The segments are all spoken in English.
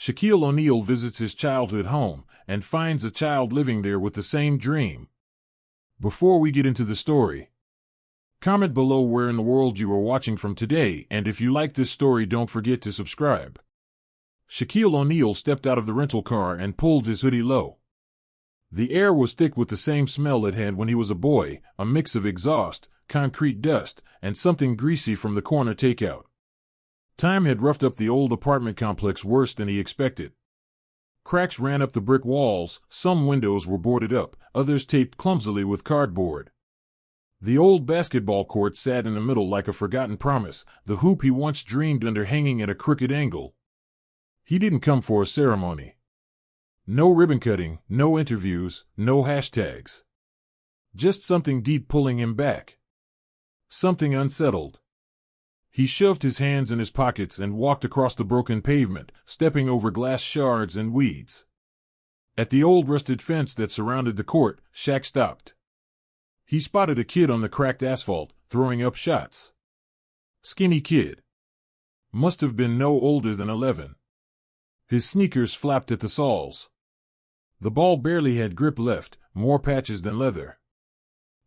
Shaquille O'Neal visits his childhood home and finds a child living there with the same dream. Before we get into the story, comment below where in the world you are watching from today, and if you like this story, don't forget to subscribe. Shaquille O'Neal stepped out of the rental car and pulled his hoodie low. The air was thick with the same smell it had when he was a boy, a mix of exhaust, concrete dust, and something greasy from the corner takeout. Time had roughed up the old apartment complex worse than he expected. Cracks ran up the brick walls, some windows were boarded up, others taped clumsily with cardboard. The old basketball court sat in the middle like a forgotten promise, the hoop he once dreamed under hanging at a crooked angle. He didn't come for a ceremony. No ribbon cutting, no interviews, no hashtags. Just something deep pulling him back. Something unsettled. He shoved his hands in his pockets and walked across the broken pavement, stepping over glass shards and weeds. At the old rusted fence that surrounded the court, Shaq stopped. He spotted a kid on the cracked asphalt, throwing up shots. Skinny kid. Must have been no older than 11. His sneakers flapped at the soles. The ball barely had grip left, more patches than leather.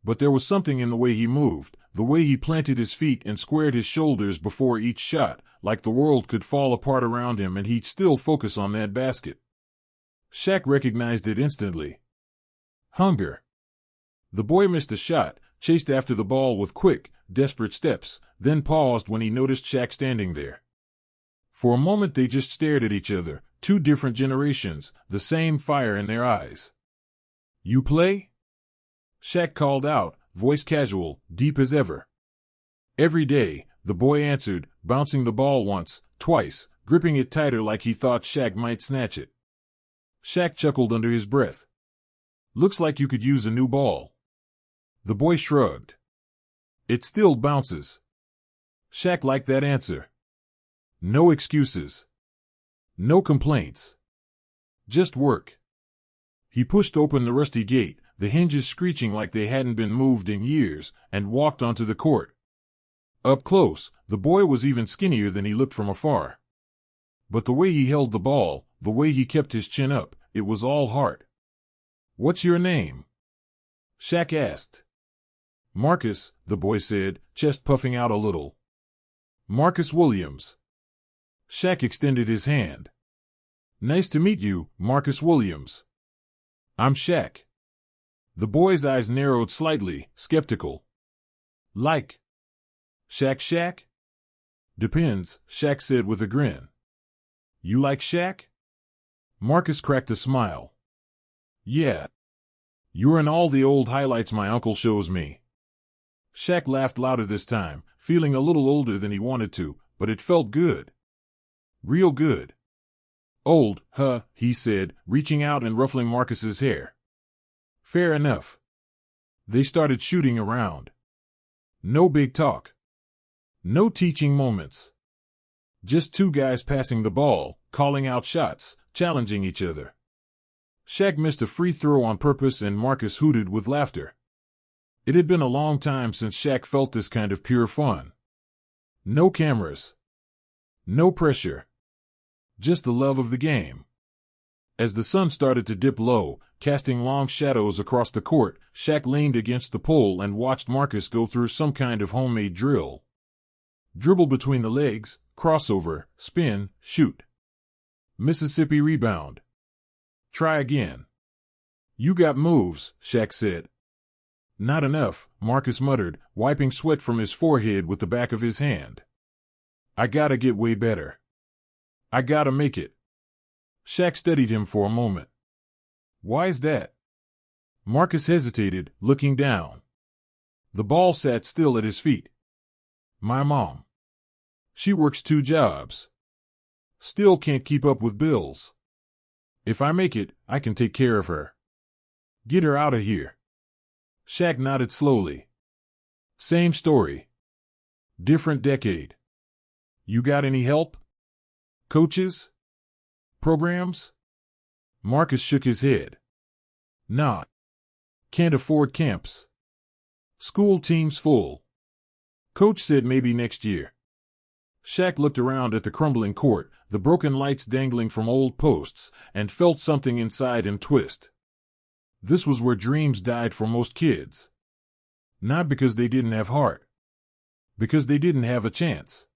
But there was something in the way he moved, the way he planted his feet and squared his shoulders before each shot, like the world could fall apart around him and he'd still focus on that basket. Shaq recognized it instantly. Hunger. The boy missed a shot, chased after the ball with quick, desperate steps, then paused when he noticed Shaq standing there. For a moment they just stared at each other, two different generations, the same fire in their eyes. "You play?" Shaq called out, voice casual, deep as ever. "Every day," the boy answered, bouncing the ball once, twice, gripping it tighter like he thought Shaq might snatch it. Shaq chuckled under his breath. "Looks like you could use a new ball." The boy shrugged. "It still bounces." Shaq liked that answer. No excuses. No complaints. Just work. He pushed open the rusty gate, the hinges screeching like they hadn't been moved in years, and walked onto the court. Up close, the boy was even skinnier than he looked from afar. But the way he held the ball, the way he kept his chin up, it was all heart. "What's your name?" Shaq asked. "Marcus," the boy said, chest puffing out a little. "Marcus Williams." Shaq extended his hand. "Nice to meet you, Marcus Williams." "I'm Shaq." The boy's eyes narrowed slightly, skeptical. "Like Shaq?" "Depends," Shaq said with a grin. "You like Shaq?" Marcus cracked a smile. "Yeah. You're in all the old highlights my uncle shows me." Shaq laughed louder this time, feeling a little older than he wanted to, but it felt good. Real good. "Old, huh?" he said, reaching out and ruffling Marcus's hair. "Fair enough." They started shooting around. No big talk. No teaching moments. Just two guys passing the ball, calling out shots, challenging each other. Shaq missed a free throw on purpose and Marcus hooted with laughter. It had been a long time since Shaq felt this kind of pure fun. No cameras. No pressure. Just the love of the game. As the sun started to dip low, casting long shadows across the court, Shaq leaned against the pole and watched Marcus go through some kind of homemade drill. Dribble between the legs, crossover, spin, shoot. Mississippi rebound. Try again. "You got moves," Shaq said. "Not enough," Marcus muttered, wiping sweat from his forehead with the back of his hand. "I gotta get way better. I gotta make it." Shaq studied him for a moment. "Why's that?" Marcus hesitated, looking down. The ball sat still at his feet. "My mom. She works 2 jobs. Still can't keep up with bills. If I make it, I can take care of her. Get her out of here." Shaq nodded slowly. "Same story. Different decade. You got any help? Coaches? Programs?" Marcus shook his head. "Nah. Can't afford camps. School team's full. Coach said maybe next year." Shaq looked around at the crumbling court, the broken lights dangling from old posts, and felt something inside him twist. This was where dreams died for most kids. Not because they didn't have heart. Because they didn't have a chance.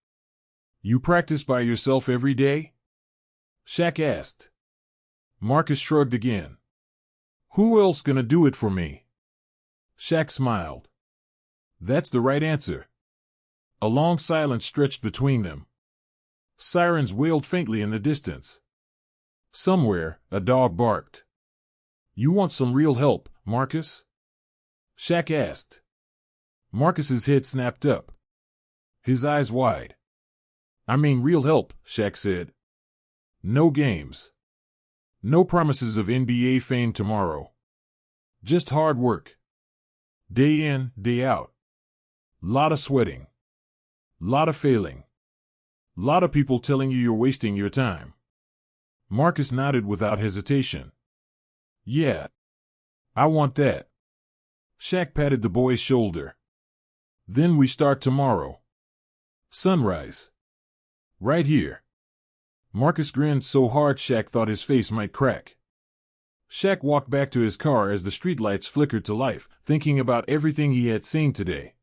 You practice by yourself every day? Shaq asked. Marcus shrugged again. Who else gonna do it for me? Shaq smiled. That's the right answer. A long silence stretched between them. Sirens wailed faintly in the distance. Somewhere, a dog barked. You want some real help, Marcus? Shaq asked. Marcus's head snapped up. His eyes wide. I mean real help, Shaq said. No games. No promises of NBA fame tomorrow. Just hard work. Day in, day out. Lot of sweating. Lot of failing. Lot of people telling you you're wasting your time. Marcus nodded without hesitation. Yeah. I want that. Shaq patted the boy's shoulder. Then we start tomorrow. Sunrise. Right here. Marcus grinned so hard Shaq thought his face might crack. Shaq walked back to his car as the streetlights flickered to life, thinking about everything he had seen today.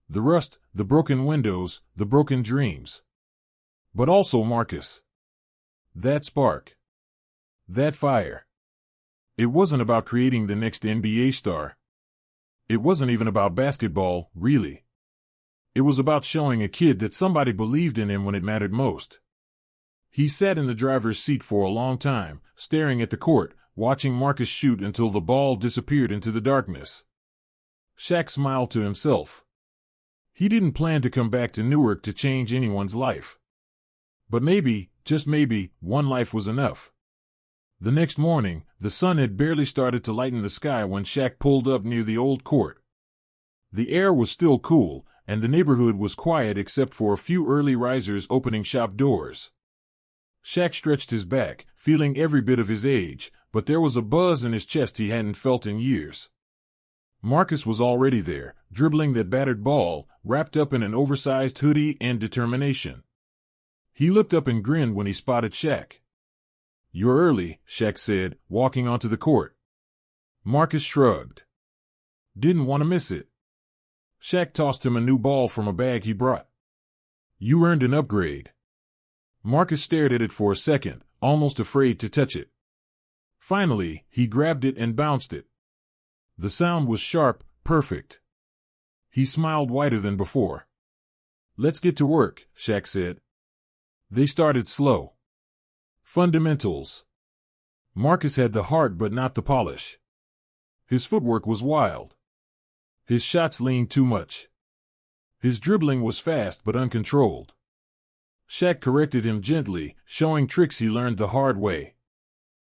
The rust, the broken windows, the broken dreams. But also Marcus. That spark. That fire. It wasn't about creating the next NBA star. It wasn't even about basketball, really. It was about showing a kid that somebody believed in him when it mattered most. He sat in the driver's seat for a long time, staring at the court, watching Marcus shoot until the ball disappeared into the darkness. Shaq smiled to himself. He didn't plan to come back to Newark to change anyone's life. But maybe, just maybe, one life was enough. The next morning, the sun had barely started to lighten the sky when Shaq pulled up near the old court. The air was still cool, and the neighborhood was quiet except for a few early risers opening shop doors. Shaq stretched his back, feeling every bit of his age, but there was a buzz in his chest he hadn't felt in years. Marcus was already there, dribbling that battered ball, wrapped up in an oversized hoodie and determination. He looked up and grinned when he spotted Shaq. You're early, Shaq said, walking onto the court. Marcus shrugged. Didn't want to miss it. Shaq tossed him a new ball from a bag he brought. You earned an upgrade. Marcus stared at it for a second, almost afraid to touch it. Finally, he grabbed it and bounced it. The sound was sharp, perfect. He smiled wider than before. Let's get to work, Shaq said. They started slow. Fundamentals. Marcus had the heart but not the polish. His footwork was wild. His shots leaned too much. His dribbling was fast but uncontrolled. Shaq corrected him gently, showing tricks he learned the hard way.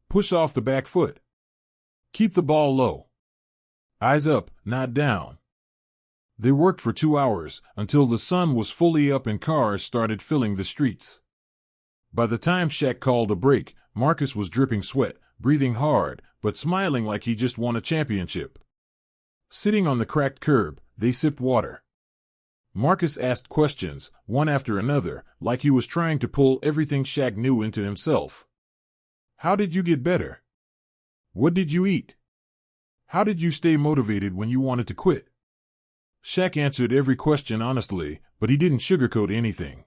Push off the back foot. Keep the ball low. Eyes up, not down. They worked for 2 hours, until the sun was fully up and cars started filling the streets. By the time Shaq called a break, Marcus was dripping sweat, breathing hard, but smiling like he just won a championship. Sitting on the cracked curb, they sipped water. Marcus asked questions, one after another, like he was trying to pull everything Shaq knew into himself. How did you get better? What did you eat? How did you stay motivated when you wanted to quit? Shaq answered every question honestly, but he didn't sugarcoat anything.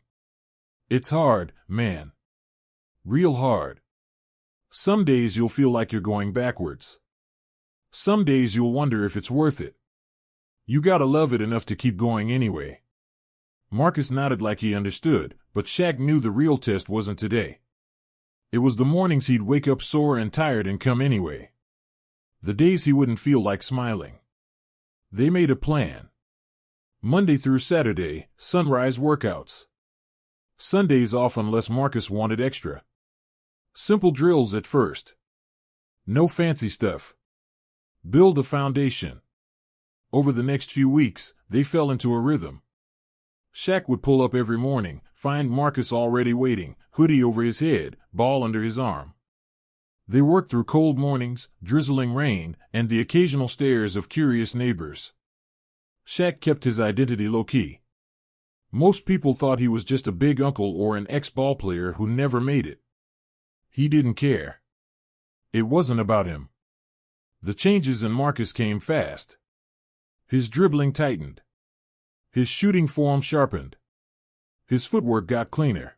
It's hard, man. Real hard. Some days you'll feel like you're going backwards. Some days you'll wonder if it's worth it. You gotta love it enough to keep going anyway. Marcus nodded like he understood, but Shaq knew the real test wasn't today. It was the mornings he'd wake up sore and tired and come anyway. The days he wouldn't feel like smiling. They made a plan. Monday through Saturday, sunrise workouts. Sundays off unless Marcus wanted extra. Simple drills at first. No fancy stuff. Build a foundation. Over the next few weeks, they fell into a rhythm. Shaq would pull up every morning, find Marcus already waiting, hoodie over his head, ball under his arm. They worked through cold mornings, drizzling rain, and the occasional stares of curious neighbors. Shaq kept his identity low-key. Most people thought he was just a big uncle or an ex-ball player who never made it. He didn't care. It wasn't about him. The changes in Marcus came fast. His dribbling tightened. His shooting form sharpened. His footwork got cleaner.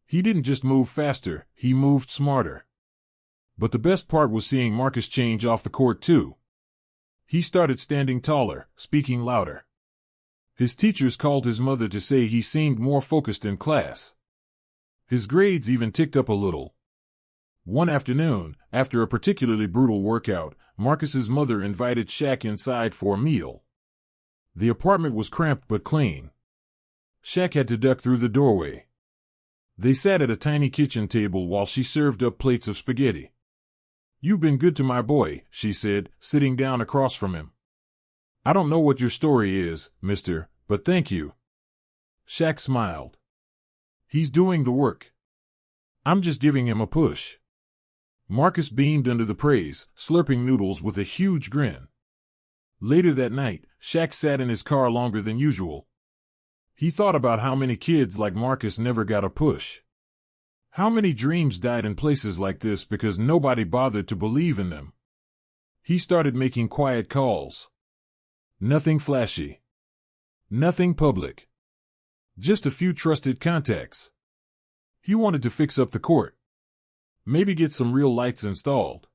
He didn't just move faster, he moved smarter. But the best part was seeing Marcus change off the court too. He started standing taller, speaking louder. His teachers called his mother to say he seemed more focused in class. His grades even ticked up a little. One afternoon, after a particularly brutal workout, Marcus's mother invited Shaq inside for a meal. The apartment was cramped but clean. Shaq had to duck through the doorway. They sat at a tiny kitchen table while she served up plates of spaghetti. "You've been good to my boy," she said, sitting down across from him. "I don't know what your story is, mister, but thank you." Shaq smiled. "He's doing the work. I'm just giving him a push." Marcus beamed under the praise, slurping noodles with a huge grin. Later that night, Shaq sat in his car longer than usual. He thought about how many kids like Marcus never got a push. How many dreams died in places like this because nobody bothered to believe in them. He started making quiet calls. Nothing flashy. Nothing public. Just a few trusted contacts. He wanted to fix up the court. Maybe get some real lights installed.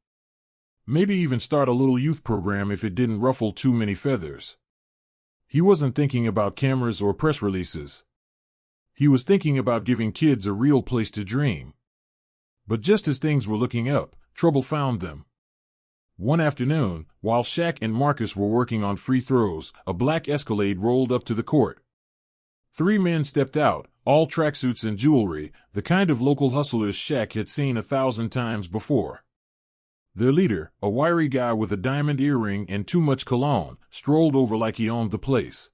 Maybe even start a little youth program if it didn't ruffle too many feathers. He wasn't thinking about cameras or press releases. He was thinking about giving kids a real place to dream. But just as things were looking up, trouble found them. One afternoon, while Shaq and Marcus were working on free throws, a black Escalade rolled up to the court. 3 men stepped out, all tracksuits and jewelry, the kind of local hustlers Shaq had seen 1,000 times before. Their leader, a wiry guy with a diamond earring and too much cologne, strolled over like he owned the place.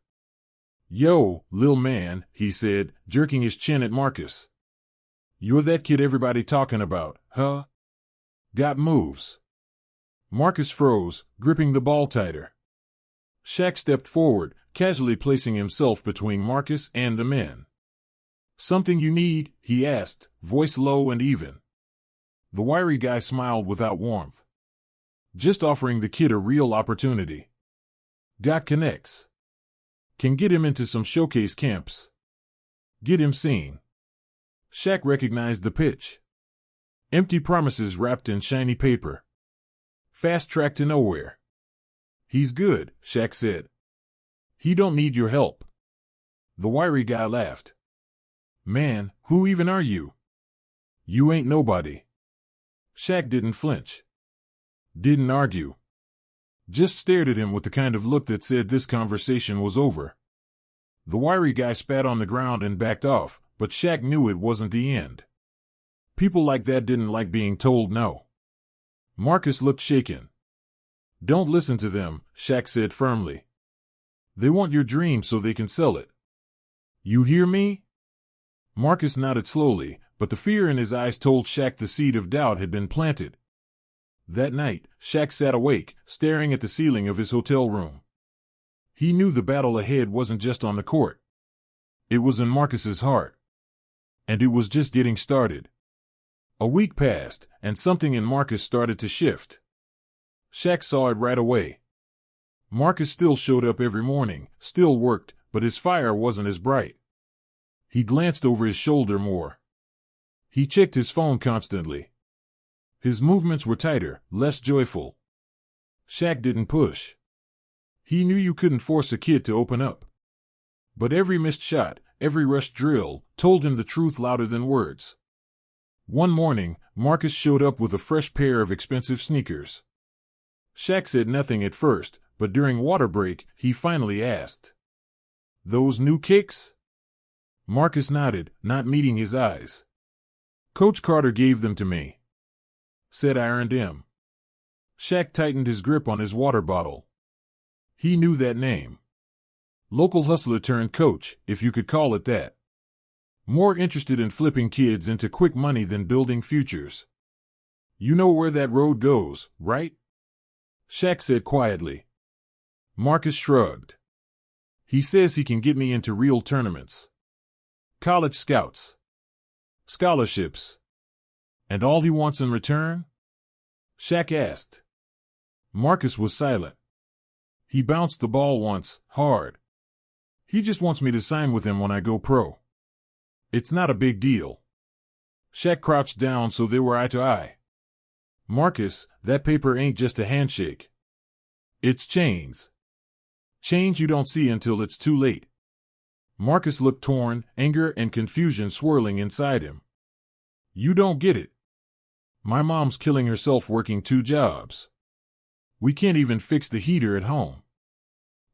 "Yo, lil' man," he said, jerking his chin at Marcus. "You're that kid everybody talking about, huh? Got moves?" Marcus froze, gripping the ball tighter. Shaq stepped forward, casually placing himself between Marcus and the men. "Something you need?" he asked, voice low and even. The wiry guy smiled without warmth. "Just offering the kid a real opportunity. Got connects. Can get him into some showcase camps. Get him seen." Shaq recognized the pitch. Empty promises wrapped in shiny paper. Fast track to nowhere. "He's good," Shaq said. "He don't need your help." The wiry guy laughed. "Man, who even are you? You ain't nobody." Shaq didn't flinch. Didn't argue. Just stared at him with the kind of look that said this conversation was over. The wiry guy spat on the ground and backed off, but Shaq knew it wasn't the end. People like that didn't like being told no. Marcus looked shaken. "Don't listen to them," Shaq said firmly. "They want your dream so they can sell it. You hear me?" Marcus nodded slowly, but the fear in his eyes told Shaq the seed of doubt had been planted. That night, Shaq sat awake, staring at the ceiling of his hotel room. He knew the battle ahead wasn't just on the court. It was in Marcus's heart. And it was just getting started. A week passed, and something in Marcus started to shift. Shaq saw it right away. Marcus still showed up every morning, still worked, but his fire wasn't as bright. He glanced over his shoulder more. He checked his phone constantly. His movements were tighter, less joyful. Shaq didn't push. He knew you couldn't force a kid to open up. But every missed shot, every rushed drill, told him the truth louder than words. One morning, Marcus showed up with a fresh pair of expensive sneakers. Shaq said nothing at first, but during water break, he finally asked, "Those new kicks?" Marcus nodded, not meeting his eyes. "Coach Carter gave them to me. Said I earned them." Shaq tightened his grip on his water bottle. He knew that name. Local hustler turned coach, if you could call it that. More interested in flipping kids into quick money than building futures. "You know where that road goes, right?" Shaq said quietly. Marcus shrugged. He says he can get me into real tournaments, college scouts, scholarships. And all he wants in return? Shaq asked. Marcus was silent. He bounced the ball once, hard. He just wants me to sign with him when I go pro. It's not a big deal. Shaq crouched down so they were eye to eye. Marcus, that paper ain't just a handshake. It's chains. Change you don't see until it's too late. Marcus looked torn, anger and confusion swirling inside him. You don't get it. My mom's killing herself working 2 jobs. We can't even fix the heater at home.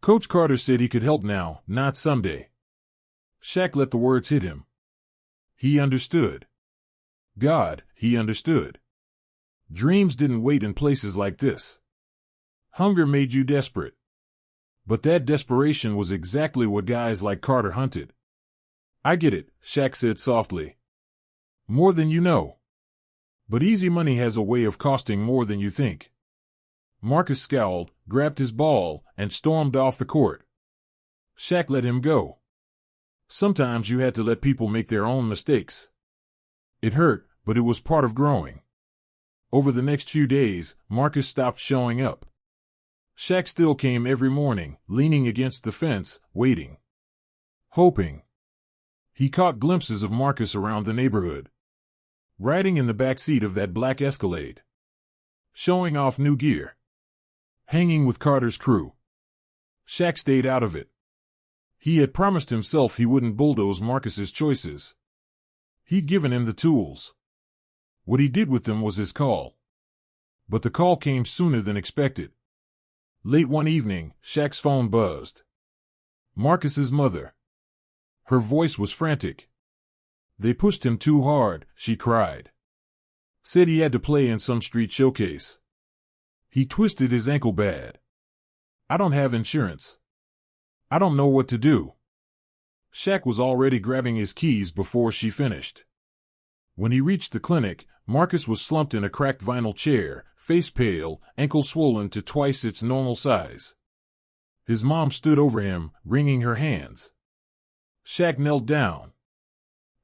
Coach Carter said he could help now, not someday. Shaq let the words hit him. He understood. God, he understood. Dreams didn't wait in places like this. Hunger made you desperate. But that desperation was exactly what guys like Carter hunted. I get it, Shaq said softly. More than you know. But easy money has a way of costing more than you think. Marcus scowled, grabbed his ball, and stormed off the court. Shaq let him go. Sometimes you had to let people make their own mistakes. It hurt, but it was part of growing. Over the next few days, Marcus stopped showing up. Shaq still came every morning, leaning against the fence, waiting. Hoping. He caught glimpses of Marcus around the neighborhood. Riding in the back seat of that black Escalade. Showing off new gear. Hanging with Carter's crew. Shaq stayed out of it. He had promised himself he wouldn't bulldoze Marcus's choices. He'd given him the tools. What he did with them was his call. But the call came sooner than expected. Late one evening, Shaq's phone buzzed. Marcus's mother. Her voice was frantic. They pushed him too hard, she cried. Said he had to play in some street showcase. He twisted his ankle bad. I don't have insurance. I don't know what to do. Shaq was already grabbing his keys before she finished. When he reached the clinic, Marcus was slumped in a cracked vinyl chair, face pale, ankle swollen to twice its normal size. His mom stood over him, wringing her hands. Shaq knelt down.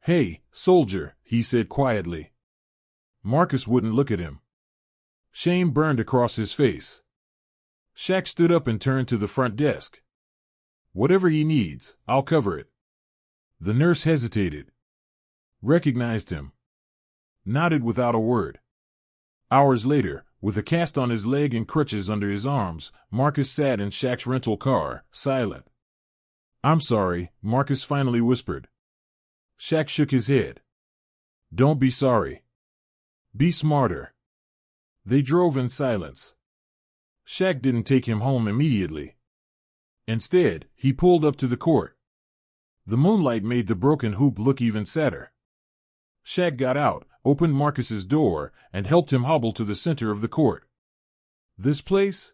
Hey, soldier, he said quietly. Marcus wouldn't look at him. Shame burned across his face. Shaq stood up and turned to the front desk. Whatever he needs, I'll cover it. The nurse hesitated. Recognized him. Nodded without a word. Hours later, with a cast on his leg and crutches under his arms, Marcus sat in Shaq's rental car, silent. I'm sorry, Marcus finally whispered. Shaq shook his head. Don't be sorry. Be smarter. They drove in silence. Shaq didn't take him home immediately. Instead, he pulled up to the court. The moonlight made the broken hoop look even sadder. Shaq got out, opened Marcus's door, and helped him hobble to the center of the court. This place?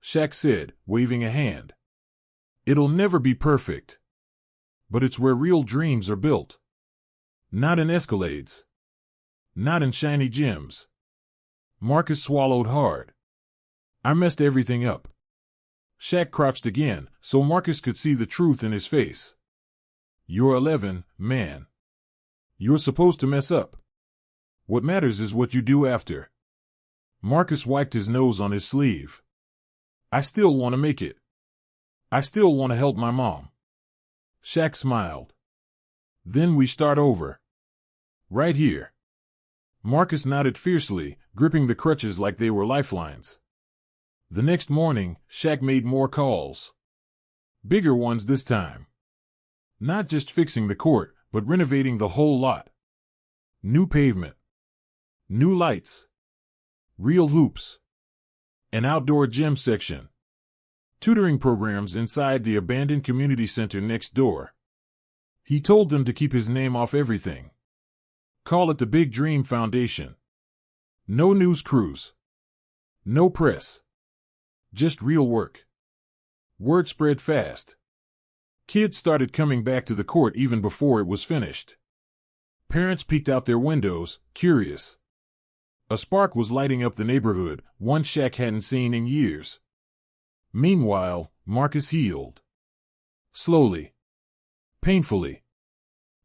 Shaq said, waving a hand. It'll never be perfect. But it's where real dreams are built. Not in Escalades. Not in shiny gyms. Marcus swallowed hard. I messed everything up. Shaq crouched again, so Marcus could see the truth in his face. You're 11, man. You're supposed to mess up. What matters is what you do after. Marcus wiped his nose on his sleeve. I still want to make it. I still want to help my mom. Shaq smiled. Then we start over. Right here. Marcus nodded fiercely, gripping the crutches like they were lifelines. The next morning, Shaq made more calls. Bigger ones this time. Not just fixing the court, but renovating the whole lot. New pavement. New lights. Real hoops. An outdoor gym section. Tutoring programs inside the abandoned community center next door. He told them to keep his name off everything. Call it the Big Dream Foundation. No news crews. No press. Just real work. Word spread fast. Kids started coming back to the court even before it was finished. Parents peeked out their windows, curious. A spark was lighting up the neighborhood, one Shaq hadn't seen in years. Meanwhile, Marcus healed. slowly, painfully.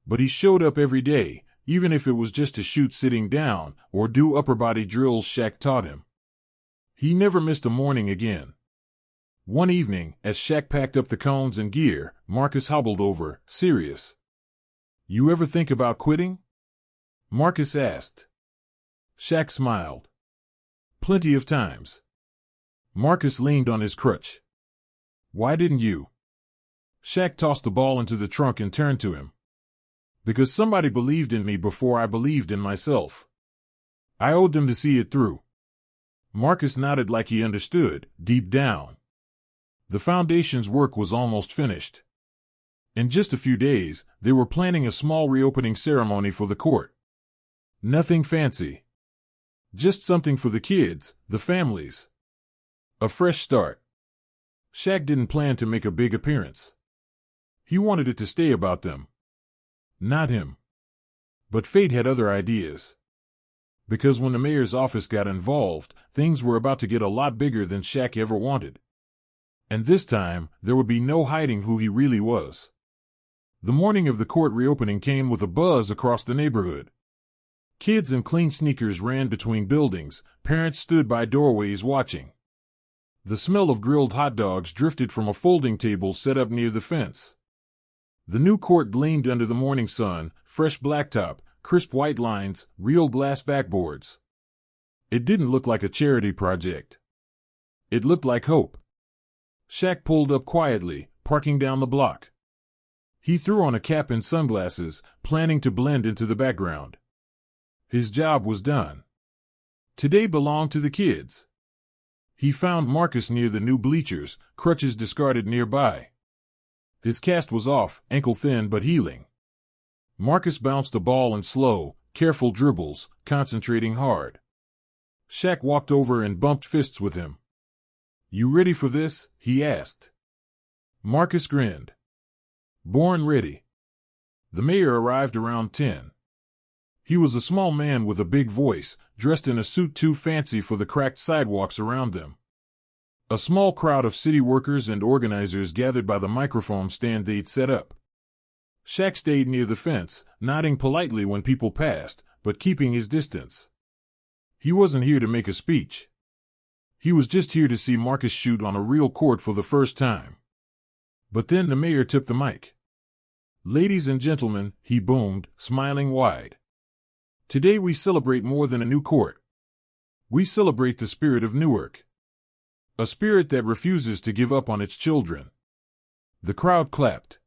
But he showed up every day, even if it was just to shoot sitting down or do upper body drills Shaq taught him. He never missed a morning again. One evening, as Shaq packed up the cones and gear, Marcus hobbled over, serious. "You ever think about quitting?" Marcus asked. Shaq smiled. "Plenty of times." Marcus leaned on his crutch. "Why didn't you?" Shaq tossed the ball into the trunk and turned to him. "Because somebody believed in me before I believed in myself. I owed them to see it through." Marcus nodded like he understood, deep down. The foundation's work was almost finished. In just a few days, they were planning a small reopening ceremony for the court. Nothing fancy. Just something for the kids, the families. A fresh start. Shaq didn't plan to make a big appearance. He wanted it to stay about them. Not him. But fate had other ideas. Because when the mayor's office got involved, things were about to get a lot bigger than Shaq ever wanted. And this time, there would be no hiding who he really was. The morning of the court reopening came with a buzz across the neighborhood. Kids in clean sneakers ran between buildings, parents stood by doorways watching. The smell of grilled hot dogs drifted from a folding table set up near the fence. The new court gleamed under the morning sun, fresh blacktop, crisp white lines, real glass backboards. It didn't look like a charity project. It looked like hope. Shaq pulled up quietly, parking down the block. He threw on a cap and sunglasses, planning to blend into the background. His job was done. Today belonged to the kids. He found Marcus near the new bleachers, crutches discarded nearby. His cast was off, ankle thin but healing. Marcus bounced a ball in slow, careful dribbles, concentrating hard. Shaq walked over and bumped fists with him. "You ready for this?" he asked. Marcus grinned. Born ready. The mayor arrived around 10. He was a small man with a big voice, dressed in a suit too fancy for the cracked sidewalks around them. A small crowd of city workers and organizers gathered by the microphone stand they'd set up. Shaq stayed near the fence, nodding politely when people passed, but keeping his distance. He wasn't here to make a speech. He was just here to see Marcus shoot on a real court for the first time. But then the mayor took the mic. "Ladies and gentlemen," he boomed, smiling wide. "Today we celebrate more than a new court. We celebrate the spirit of Newark. A spirit that refuses to give up on its children." The crowd clapped.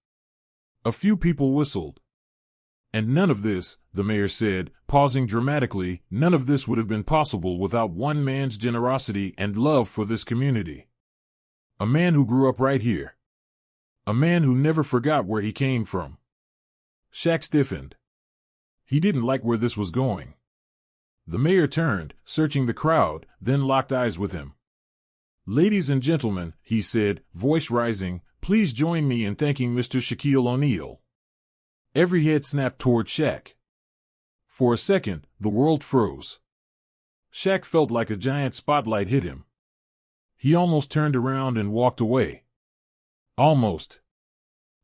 A few people whistled. "And none of this," the mayor said, pausing dramatically, "none of this would have been possible without one man's generosity and love for this community. A man who grew up right here. A man who never forgot where he came from." Shaq stiffened. He didn't like where this was going. The mayor turned, searching the crowd, then locked eyes with him. "Ladies and gentlemen," he said, voice rising, "please join me in thanking Mr. Shaquille O'Neal." Every head snapped toward Shaq. For a second, the world froze. Shaq felt like a giant spotlight hit him. He almost turned around and walked away. Almost.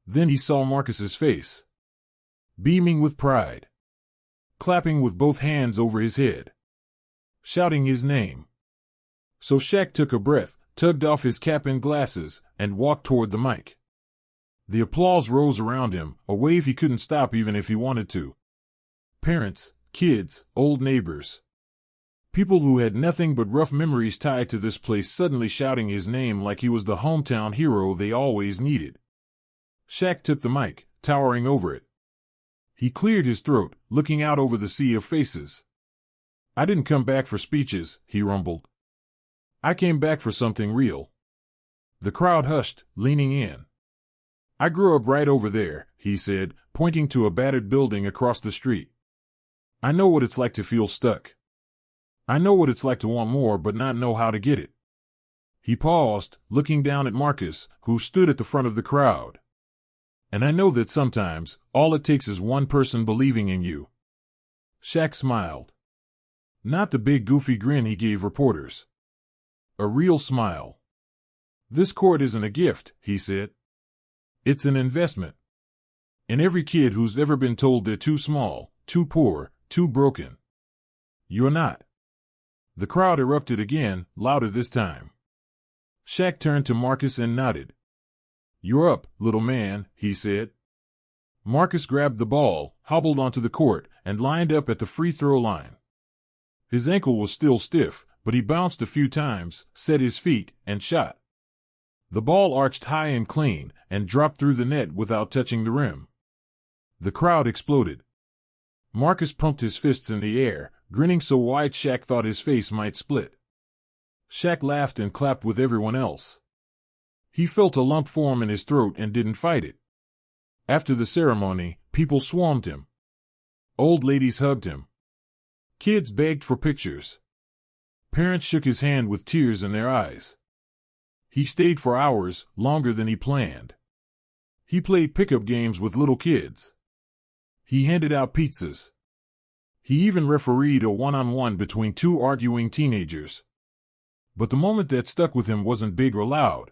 Then he saw Marcus's face. Beaming with pride. Clapping with both hands over his head. Shouting his name. So Shaq took a breath, tugged off his cap and glasses, and walked toward the mic. The applause rose around him, a wave he couldn't stop even if he wanted to. Parents, kids, old neighbors. People who had nothing but rough memories tied to this place suddenly shouting his name like he was the hometown hero they always needed. Shaq took the mic, towering over it. He cleared his throat, looking out over the sea of faces. "I didn't come back for speeches," he rumbled. "I came back for something real." The crowd hushed, leaning in. "I grew up right over there," he said, pointing to a battered building across the street. "I know what it's like to feel stuck. I know what it's like to want more but not know how to get it." He paused, looking down at Marcus, who stood at the front of the crowd. "And I know that sometimes, all it takes is one person believing in you." Shaq smiled. Not the big goofy grin he gave reporters. A real smile. "This court isn't a gift," he said. It's an investment. And every kid who's ever been told they're too small, too poor, too broken. You're not. The crowd erupted again, louder this time. Shaq turned to Marcus and nodded. You're up, little man, he said. Marcus grabbed the ball, hobbled onto the court, and lined up at the free throw line. His ankle was still stiff, but he bounced a few times, set his feet, and shot. The ball arched high and clean, and dropped through the net without touching the rim. The crowd exploded. Marcus pumped his fists in the air, grinning so wide Shaq thought his face might split. Shaq laughed and clapped with everyone else. He felt a lump form in his throat and didn't fight it. After the ceremony, people swarmed him. Old ladies hugged him. Kids begged for pictures. Parents shook his hand with tears in their eyes. He stayed for hours, longer than he planned. He played pickup games with little kids. He handed out pizzas. He even refereed a one-on-one between two arguing teenagers. But the moment that stuck with him wasn't big or loud.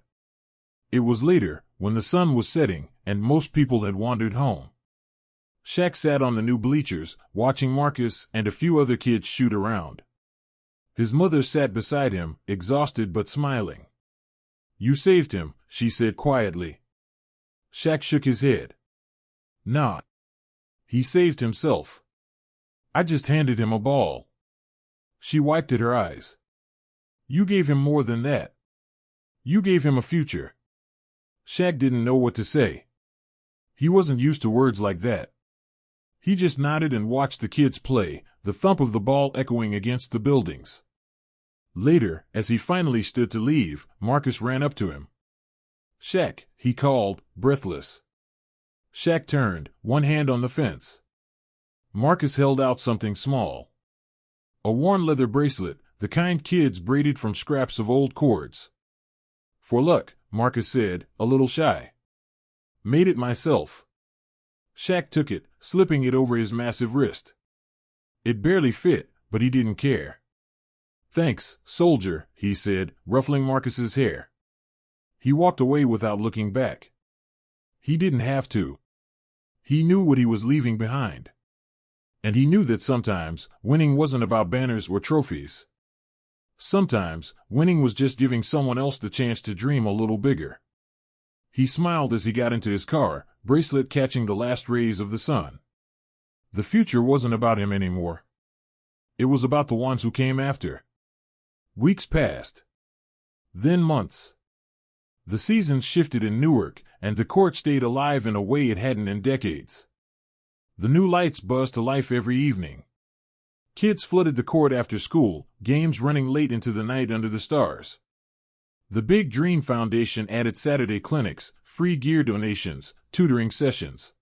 It was later, when the sun was setting, and most people had wandered home. Shaq sat on the new bleachers, watching Marcus and a few other kids shoot around. His mother sat beside him, exhausted but smiling. You saved him, she said quietly. Shaq shook his head. Nah. He saved himself. I just handed him a ball. She wiped at her eyes. You gave him more than that. You gave him a future. Shaq didn't know what to say. He wasn't used to words like that. He just nodded and watched the kids play, the thump of the ball echoing against the buildings. Later, as he finally stood to leave, Marcus ran up to him. Shaq, he called, breathless. Shaq turned, one hand on the fence. Marcus held out something small. A worn leather bracelet, the kind kids braided from scraps of old cords. For luck, Marcus said, a little shy. Made it myself. Shaq took it, slipping it over his massive wrist. It barely fit, but he didn't care. Thanks, soldier, he said, ruffling Marcus's hair. He walked away without looking back. He didn't have to. He knew what he was leaving behind. And he knew that sometimes, winning wasn't about banners or trophies. Sometimes, winning was just giving someone else the chance to dream a little bigger. He smiled as he got into his car, bracelet catching the last rays of the sun. The future wasn't about him anymore. It was about the ones who came after. Weeks passed. Then months. The seasons shifted in Newark, and the court stayed alive in a way it hadn't in decades. The new lights buzzed to life every evening. Kids flooded the court after school, games running late into the night under the stars. The Big Dream Foundation added Saturday clinics, free gear donations, tutoring sessions.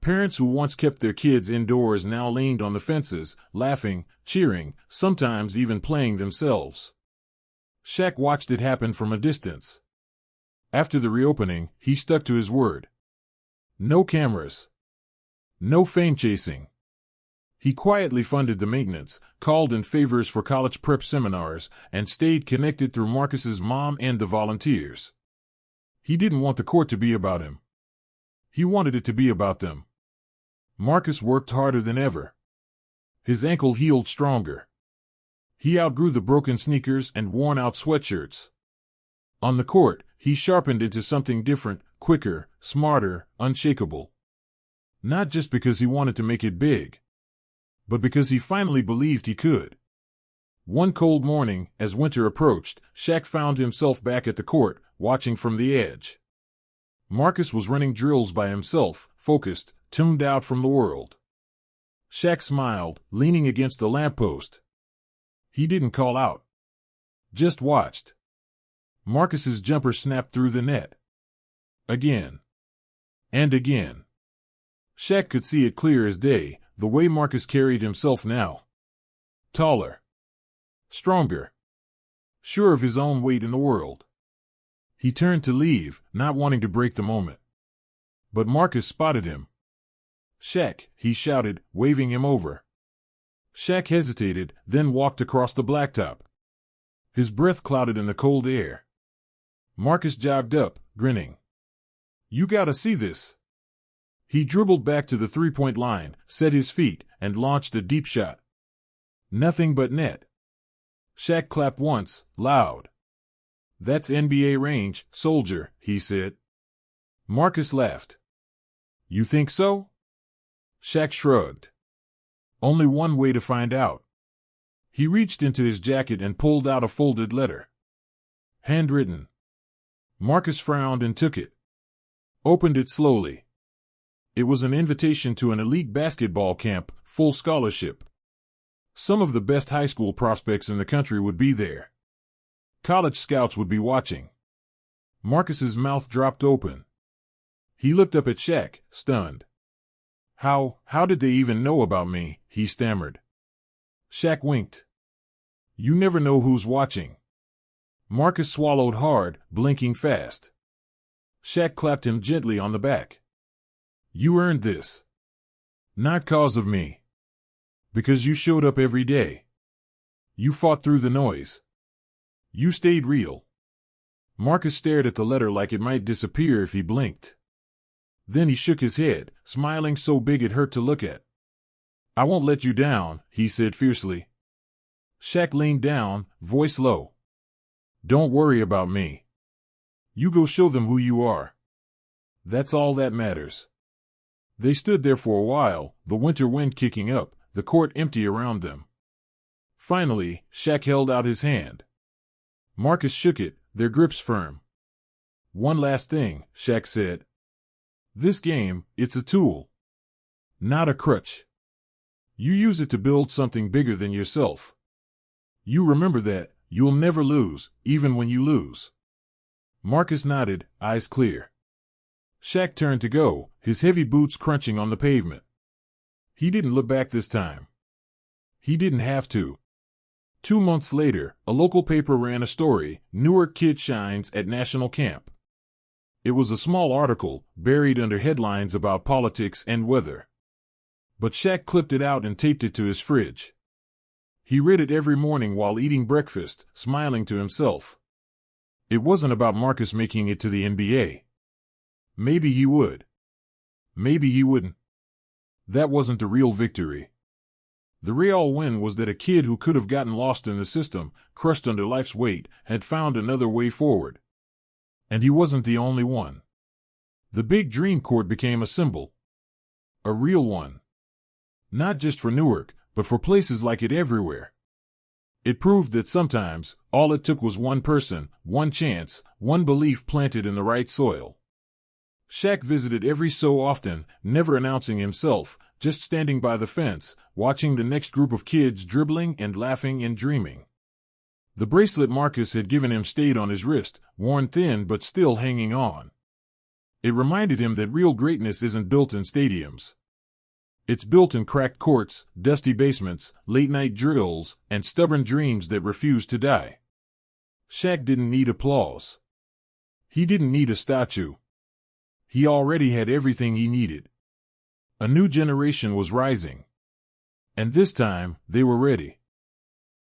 Parents who once kept their kids indoors now leaned on the fences, laughing, cheering, sometimes even playing themselves. Shaq watched it happen from a distance. After the reopening, he stuck to his word. No cameras. No fame chasing. He quietly funded the maintenance, called in favors for college prep seminars, and stayed connected through Marcus's mom and the volunteers. He didn't want the court to be about him. He wanted it to be about them. Marcus worked harder than ever. His ankle healed stronger. He outgrew the broken sneakers and worn-out sweatshirts. On the court, he sharpened into something different, quicker, smarter, unshakable. Not just because he wanted to make it big, but because he finally believed he could. One cold morning, as winter approached, Shaq found himself back at the court, watching from the edge. Marcus was running drills by himself, focused, tuned out from the world. Shaq smiled, leaning against the lamppost. He didn't call out. Just watched. Marcus's jumper snapped through the net. Again. And again. Shaq could see it clear as day, the way Marcus carried himself now. Taller. Stronger. Sure of his own weight in the world. He turned to leave, not wanting to break the moment. But Marcus spotted him. Shaq, he shouted, waving him over. Shaq hesitated, then walked across the blacktop. His breath clouded in the cold air. Marcus jogged up, grinning. You gotta see this. He dribbled back to the three-point line, set his feet, and launched a deep shot. Nothing but net. Shaq clapped once, loud. That's NBA range, soldier, he said. Marcus laughed. You think so? Shaq shrugged. Only one way to find out. He reached into his jacket and pulled out a folded letter. Handwritten. Marcus frowned and took it. Opened it slowly. It was an invitation to an elite basketball camp, full scholarship. Some of the best high school prospects in the country would be there. College scouts would be watching. Marcus's mouth dropped open. He looked up at Shaq, stunned. How did they even know about me? He stammered. Shaq winked. You never know who's watching. Marcus swallowed hard, blinking fast. Shaq clapped him gently on the back. You earned this. Not cause of me. Because you showed up every day. You fought through the noise. You stayed real. Marcus stared at the letter like it might disappear if he blinked. Then he shook his head, smiling so big it hurt to look at. I won't let you down, he said fiercely. Shaq leaned down, voice low. Don't worry about me. You go show them who you are. That's all that matters. They stood there for a while, the winter wind kicking up, the court empty around them. Finally, Shaq held out his hand. Marcus shook it, their grips firm. One last thing, Shaq said. This game, it's a tool. Not a crutch. You use it to build something bigger than yourself. You remember that, you'll never lose, even when you lose. Marcus nodded, eyes clear. Shaq turned to go, his heavy boots crunching on the pavement. He didn't look back this time. He didn't have to. 2 months later, a local paper ran a story, Newark Kid Shines at National Camp. It was a small article, buried under headlines about politics and weather. But Shaq clipped it out and taped it to his fridge. He read it every morning while eating breakfast, smiling to himself. It wasn't about Marcus making it to the NBA. Maybe he would. Maybe he wouldn't. That wasn't the real victory. The real win was that a kid who could have gotten lost in the system, crushed under life's weight, had found another way forward. And he wasn't the only one. The big dream court became a symbol. A real one. Not just for Newark, but for places like it everywhere. It proved that sometimes, all it took was one person, one chance, one belief planted in the right soil. Shaq visited every so often, never announcing himself, just standing by the fence, watching the next group of kids dribbling and laughing and dreaming. The bracelet Marcus had given him stayed on his wrist, worn thin but still hanging on. It reminded him that real greatness isn't built in stadiums. It's built in cracked courts, dusty basements, late-night drills, and stubborn dreams that refuse to die. Shaq didn't need applause. He didn't need a statue. He already had everything he needed. A new generation was rising. And this time, they were ready.